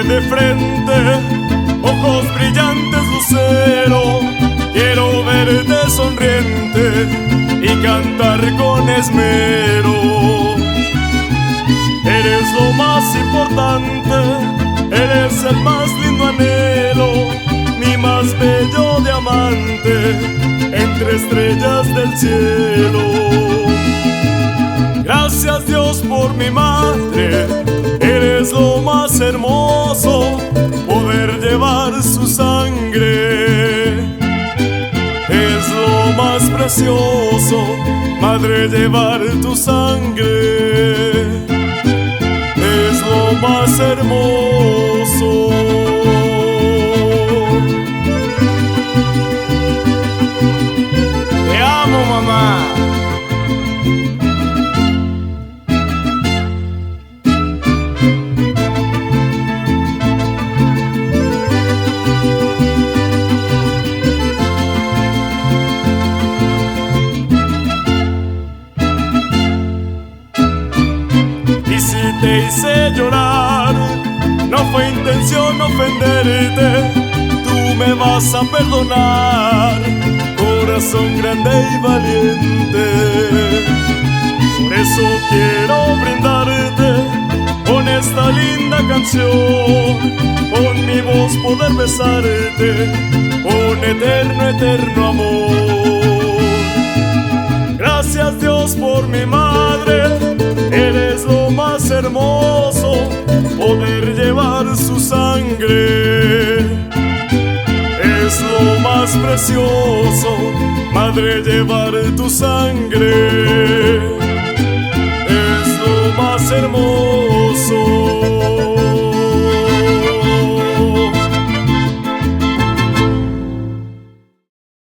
Verte de frente, ojos brillantes, lucero. Quiero verte sonriente y cantar con esmero. Eres lo más importante, eres el más lindo anhelo, mi más bello diamante entre estrellas del cielo. Gracias Dios por mi madre, eres lo más hermoso, poder llevar su sangre es lo más precioso. Madre, llevar tu sangre es lo más hermoso. Te amo, mamá. Te hice llorar, no fue intención ofenderte, tú me vas a perdonar, corazón grande y valiente. Por eso quiero brindarte con esta linda canción, con mi voz poder besarte, con eterno, eterno amor. Gracias Dios por mi madre, eres lo más hermoso, poder llevar su sangre es lo más precioso. Madre, llevar tu sangre